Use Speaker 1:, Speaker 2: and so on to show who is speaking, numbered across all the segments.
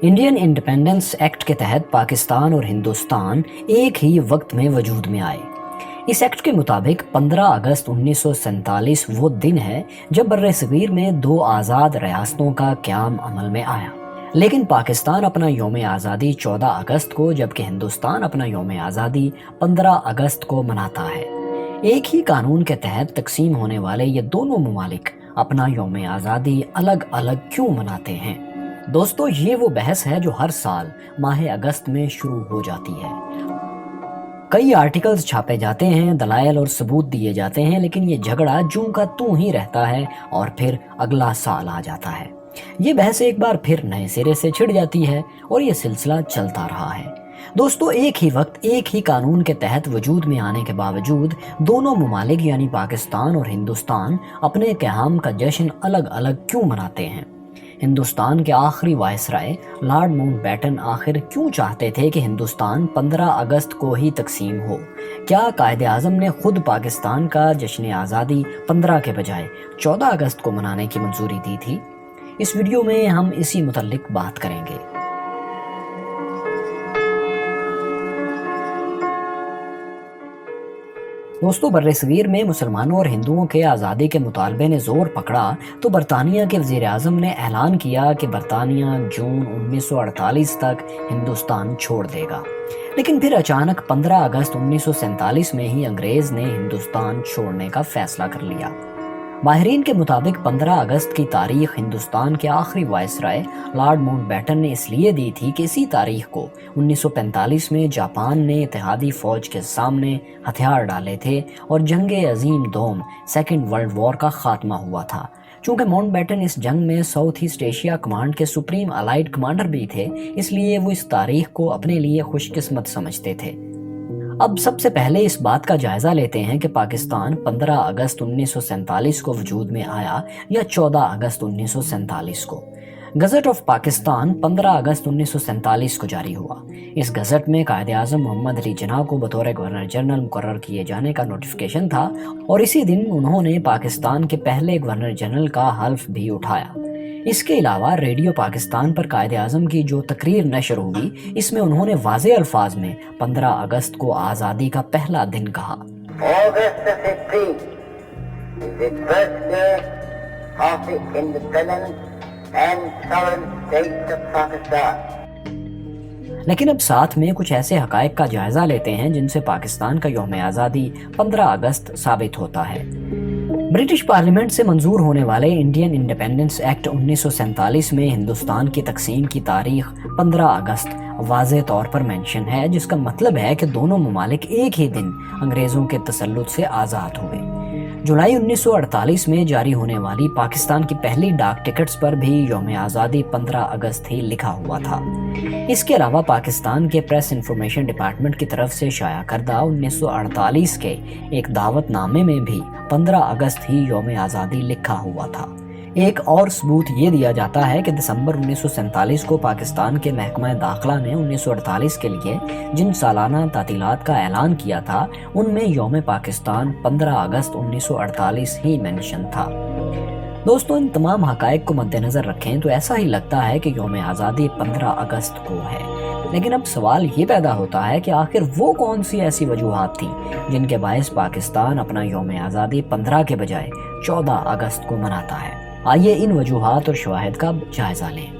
Speaker 1: Indian independence act के तहत पाकिस्तान और हिंदुस्तान एक ही वक्त में वजूद में आए। इस एक्ट के मुताबिक 15 अगस्त 1947 वो दिन है जब बर्र-ए-सगीर में दो आज़ाद रियासतों का क़याम अमल में आया। लेकिन पाकिस्तान अपना यौम आज़ादी 14 अगस्त को, जबकि हिंदुस्तान अपना यौम आज़ादी 15 अगस्त को मनाता है। एक ही कानून के तहत तकसीम होने वाले ये दोनों ममालिक अपना यौम आज़ादी अलग अलग क्यों मनाते हैं? दोस्तों, ये वो बहस है जो हर साल माह अगस्त में शुरू हो जाती है। कई आर्टिकल्स छापे जाते हैं, दलाइल और सबूत दिए जाते हैं, लेकिन ये झगड़ा जूं का तूं ही रहता है और फिर अगला साल आ जाता है। ये बहस एक बार फिर नए सिरे से छिड़ जाती है और ये सिलसिला चलता रहा है। दोस्तों, एक ही वक्त एक ही कानून के तहत वजूद में आने के बावजूद दोनों ममालिक यानी पाकिस्तान और हिंदुस्तान अपने क़याम का जश्न अलग अलग क्यों मनाते हैं? हिंदुस्तान के आखिरी वायसराय लॉर्ड माउंटबेटन आखिर क्यों चाहते थे कि हिंदुस्तान 15 अगस्त को ही तकसीम हो? क्या कायदे आज़म ने खुद पाकिस्तान का जश्न आज़ादी 15 के बजाय 14 अगस्त को मनाने की मंजूरी दी थी? इस वीडियो में हम इसी मुतल्लिक बात करेंगे। दोस्तों, बर्र-ए-सगीर में मुसलमानों और हिंदुओं के आज़ादी के मुतालबे ने ज़ोर पकड़ा तो बरतानिया के वज़ीर आज़म ने ऐलान किया कि बरतानिया जून 1948 तक हिंदुस्तान छोड़ देगा। लेकिन फिर अचानक 15 अगस्त 1947 में ही अंग्रेज़ ने हिंदुस्तान छोड़ने का फ़ैसला कर लिया। माहिरीन के मुताबिक 15 अगस्त की तारीख हिंदुस्तान के आखिरी वायसराय लॉर्ड माउंटबेटन ने इसलिए दी थी कि इसी तारीख को 1945 में जापान ने इत्तेहादी फ़ौज के सामने हथियार डाले थे और जंग अजीम दोम सेकेंड वर्ल्ड वॉर का खात्मा हुआ था। चूँकि माउंटबेटन इस जंग में साउथ ईस्ट एशिया कमांड के सुप्रीम अलाइड कमांडर भी थे, इसलिए वो इस तारीख को अपने लिए खुशकिस्मत समझते थे। अब सबसे पहले इस बात का जायजा लेते हैं कि पाकिस्तान 15 अगस्त 1947 को वजूद में आया या 14 अगस्त 1947 को। गज़ट ऑफ पाकिस्तान 15 अगस्त 1947 को जारी हुआ। इस गज़ट में कायदे आज़म मोहम्मद अली जिन्ना को बतौर गवर्नर जनरल मुकर्रर किए जाने का नोटिफिकेशन था और इसी दिन उन्होंने पाकिस्तान के पहले गवर्नर जनरल का हल्फ भी उठाया। इसके अलावा रेडियो पाकिस्तान पर कायदे आज़म की जो तकरीर नशर हुई, इसमें उन्होंने वाज़े अल्फाज में 15 अगस्त को आज़ादी का पहला दिन कहा। लेकिन अब साथ में कुछ ऐसे हकायक का जायजा लेते हैं जिनसे पाकिस्तान का यौम आज़ादी 15 अगस्त साबित होता है। ब्रिटिश पार्लियामेंट से मंजूर होने वाले इंडियन इंडिपेंडेंस एक्ट 1947 में हिंदुस्तान की तकसीम की तारीख 15 अगस्त वाज़े तौर पर मेंशन है, जिसका मतलब है कि दोनों ममालिक एक ही दिन अंग्रेज़ों के तसल्लुत से आज़ाद हुए। जुलाई 1948 में जारी होने वाली पाकिस्तान की पहली डाक टिकट्स पर भी यौम आज़ादी 15 अगस्त ही लिखा हुआ था। इसके अलावा पाकिस्तान के प्रेस इंफॉर्मेशन डिपार्टमेंट की तरफ से शाया करदा 1948 के एक दावतनामे में भी 15 अगस्त ही यौम आज़ादी लिखा हुआ था। एक और सबूत ये दिया जाता है कि दिसंबर 1947 को पाकिस्तान के महकमा दाखिला ने 1948 के लिए जिन सालाना तातीलात का ऐलान किया था, उनमें यौम पाकिस्तान 15 अगस्त 1948 ही मेंशन था। दोस्तों, इन तमाम हकायक को मद्देनजर रखें तो ऐसा ही लगता है कि यौम आज़ादी 15 अगस्त को है। लेकिन अब सवाल ये पैदा होता है कि आखिर वो कौन सी ऐसी वजूहात थी जिनके बायस पाकिस्तान अपना यौम आज़ादी 15 के बजाय 14 अगस्त को मनाता है। आइए इन वजूहात और शवाहिद का जायजा लें।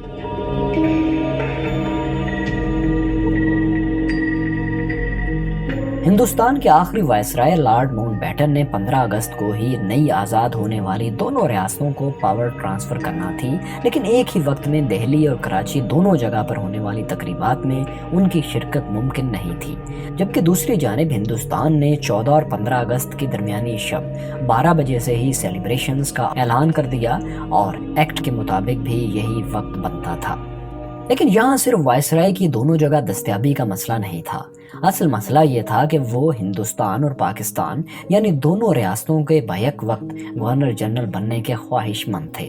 Speaker 1: हिंदुस्तान के आखिरी वायसराय लॉर्ड माउंटबेटन ने 15 अगस्त को ही नई आज़ाद होने वाली दोनों रियासतों को पावर ट्रांसफ़र करना थी, लेकिन एक ही वक्त में दिल्ली और कराची दोनों जगह पर होने वाली तकरीबात में उनकी शिरकत मुमकिन नहीं थी। जबकि दूसरी जानिब हिंदुस्तान ने 14 और 15 अगस्त की दरमियानी शब 12 बजे से ही सेलिब्रेशंस का ऐलान कर दिया और एक्ट के मुताबिक भी यही वक्त बनता था। लेकिन यहाँ सिर्फ वायसराय की दोनों जगह दस्तयाबी का मसला नहीं था। असल मसला ये था कि वो हिंदुस्तान और पाकिस्तान यानी दोनों रियासतों के बैक वक्त गवर्नर जनरल बनने के ख्वाहिशमंद थे।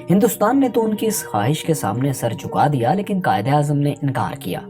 Speaker 1: हिंदुस्तान ने तो उनकी इस ख्वाहिश के सामने सर झुका दिया, लेकिन कायदे आज़म ने इनकार किया।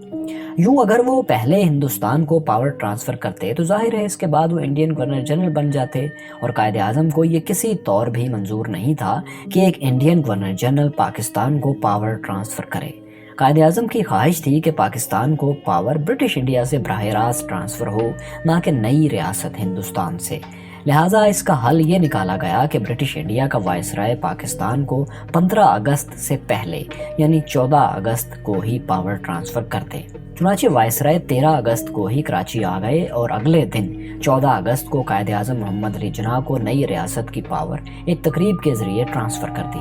Speaker 1: यूं अगर वो पहले हिंदुस्तान को पावर ट्रांसफ़र करते तो जाहिर है इसके बाद वो इंडियन गवर्नर जनरल बन जाते, और कायदे आज़म को ये किसी तौर भी मंजूर नहीं था कि एक इंडियन गवर्नर जनरल पाकिस्तान को पावर ट्रांसफ़र करे। قائد اعظم کی خواہش تھی کہ پاکستان کو پاور برٹش انڈیا سے براہ راست ٹرانسفر ہو، نہ کہ نئی ریاست ہندوستان سے۔ لہٰذا اس کا حل یہ نکالا گیا کہ برٹش انڈیا کا وائسرائے پاکستان کو 15 اگست سے پہلے یعنی 14 اگست کو ہی پاور ٹرانسفر کر دے۔ چنانچہ وائسرائے 13 اگست کو ہی کراچی آ گئے اور اگلے دن 14 اگست کو قائد اعظم محمد علی جناح کو نئی ریاست کی پاور ایک تقریب کے ذریعے ٹرانسفر کر دی۔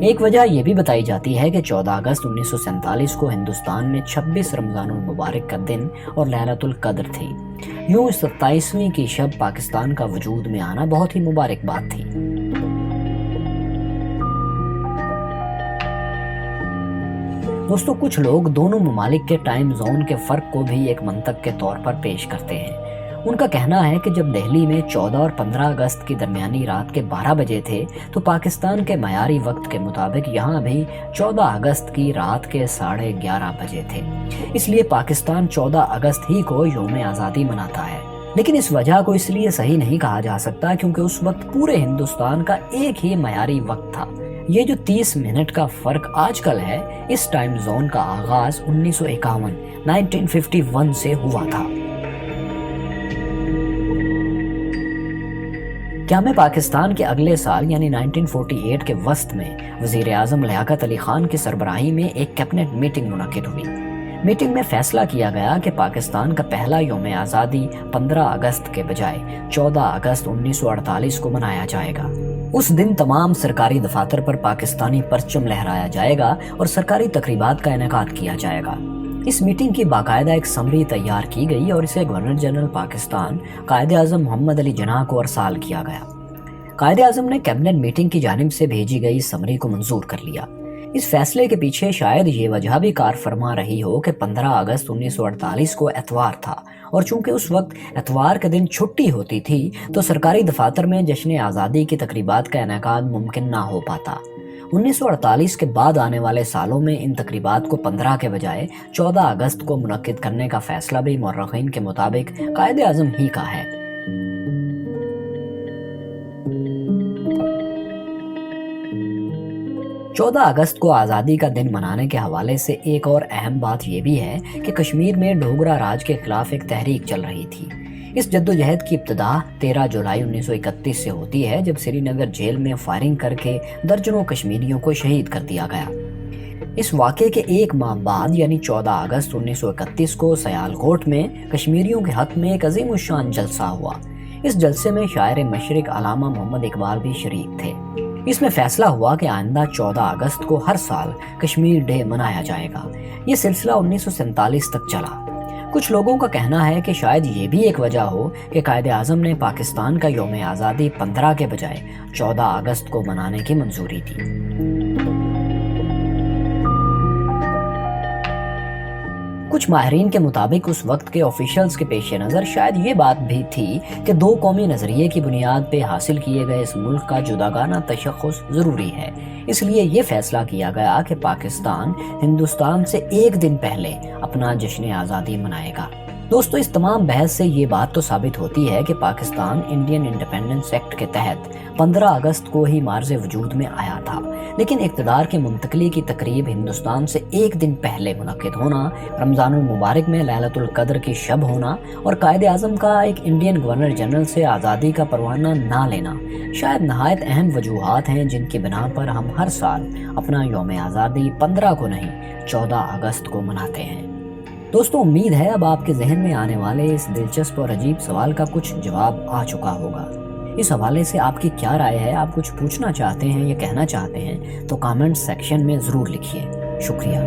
Speaker 1: ایک وجہ یہ بھی بتائی جاتی ہے کہ 14 اگست 1947 کو ہندوستان میں 26 رمضان المبارک کا دن اور لیلۃ القدر تھی۔ یوں 27ویں کی شب پاکستان کا وجود میں آنا بہت ہی مبارک بات تھی۔ دوستو، کچھ لوگ دونوں ممالک کے ٹائم زون کے فرق کو بھی ایک منطق کے طور پر پیش کرتے ہیں۔ ان کا کہنا ہے کہ جب دہلی میں 14 اور 15 اگست کی درمیانی رات کے 12 بجے تھے تو پاکستان کے معیاری وقت کے مطابق یہاں بھی 14 اگست کی رات کے 11:30 بجے تھے۔ اس لیے پاکستان 14 اگست ہی کو یوم آزادی مناتا ہے۔ لیکن اس وجہ کو اس لیے صحیح نہیں کہا جا سکتا کیونکہ اس وقت پورے ہندوستان کا ایک ہی معیاری وقت تھا۔ یہ جو 30 منٹ کا فرق آج کل ہے، اس ٹائم زون کا آغاز 1951 سے ہوا تھا۔ قیام پاکستان کے اگلے سال یعنی 1948 کے وسط میں وزیر اعظم لیاقت علی خان کی سربراہی میں ایک کیبنٹ میٹنگ منعقد ہوئی۔ میٹنگ میں فیصلہ کیا گیا کہ پاکستان کا پہلا یوم آزادی 15 اگست کے بجائے 14 اگست 1948 کو منایا جائے گا۔ اس دن تمام سرکاری دفاتر پر پاکستانی پرچم لہرایا جائے گا اور سرکاری تقریبات کا انعقاد کیا جائے گا۔ اس میٹنگ کی باقاعدہ ایک سمری تیار کی گئی اور اسے گورنر جنرل پاکستان قائد اعظم محمد علی جناح کو ارسال کیا گیا۔ قائد اعظم نے کیبنٹ میٹنگ کی جانب سے بھیجی گئی سمری کو منظور کر لیا۔ اس فیصلے کے پیچھے شاید یہ وجہ بھی کار فرما رہی ہو کہ 15 اگست 1948 کو اتوار تھا اور چونکہ اس وقت اتوار کے دن چھٹی ہوتی تھی تو سرکاری دفاتر میں جشن آزادی کی تقریبات کا انعقاد ممکن نہ ہو پاتا۔ 1948 کے بعد آنے والے سالوں میں ان تقریبات کو 15 کے بجائے 14 اگست کو منعقد کرنے کا فیصلہ بھی مورخین کے مطابق قائد اعظم ہی کا ہے۔ چودہ اگست کو آزادی کا دن منانے کے حوالے سے ایک اور اہم بات یہ بھی ہے کہ کشمیر میں ڈوگرا راج کے خلاف ایک تحریک چل رہی تھی۔ اس جدوجہد کی ابتدا 13 جولائی 1931 سے ہوتی ہے جب سری نگر جیل میں فائرنگ کر کے درجنوں کشمیریوں کو شہید کر دیا گیا۔ اس واقعے کے ایک ماہ بعد یعنی 14 اگست 1931 کو سیالکوٹ میں کشمیریوں کے حق میں ایک عظیم الشان جلسہ ہوا۔ اس جلسے میں شاعر مشرق علامہ محمد اقبال بھی شریک تھے۔ اس میں فیصلہ ہوا کہ آئندہ 14 اگست کو ہر سال کشمیر ڈے منایا جائے گا۔ یہ سلسلہ 1947 تک چلا۔ کچھ لوگوں کا کہنا ہے کہ شاید یہ بھی ایک وجہ ہو کہ قائد اعظم نے پاکستان کا یوم آزادی 15 کے بجائے 14 اگست کو منانے کی منظوری دی۔ کچھ ماہرین کے مطابق اس وقت کے آفیشلز کے پیش نظر شاید یہ بات بھی تھی کہ دو قومی نظریے کی بنیاد پہ حاصل کیے گئے اس ملک کا جداگانہ تشخص ضروری ہے۔ اس لیے یہ فیصلہ کیا گیا کہ پاکستان ہندوستان سے ایک دن پہلے اپنا جشن آزادی منائے گا۔ دوستو، اس تمام بحث سے یہ بات تو ثابت ہوتی ہے کہ پاکستان انڈین انڈیپینڈنس ایکٹ کے تحت 15 اگست کو ہی مارز وجود میں آیا تھا، لیکن اقتدار کی منتقلی کی تقریب ہندوستان سے ایک دن پہلے منعقد ہونا، رمضان المبارک میں لیلۃ القدر کی شب ہونا اور قائد اعظم کا ایک انڈین گورنر جنرل سے آزادی کا پروانہ نہ لینا شاید نہایت اہم وجوہات ہیں جن کی بنا پر ہم ہر سال اپنا یوم آزادی 15 کو نہیں 14 اگست کو مناتے ہیں۔ دوستو، امید ہے اب آپ کے ذہن میں آنے والے اس دلچسپ اور عجیب سوال کا کچھ جواب آ چکا ہوگا۔ اس حوالے سے آپ کی کیا رائے ہے؟ آپ کچھ پوچھنا چاہتے ہیں یا کہنا چاہتے ہیں تو کامنٹ سیکشن میں ضرور لکھیے۔ شکریہ۔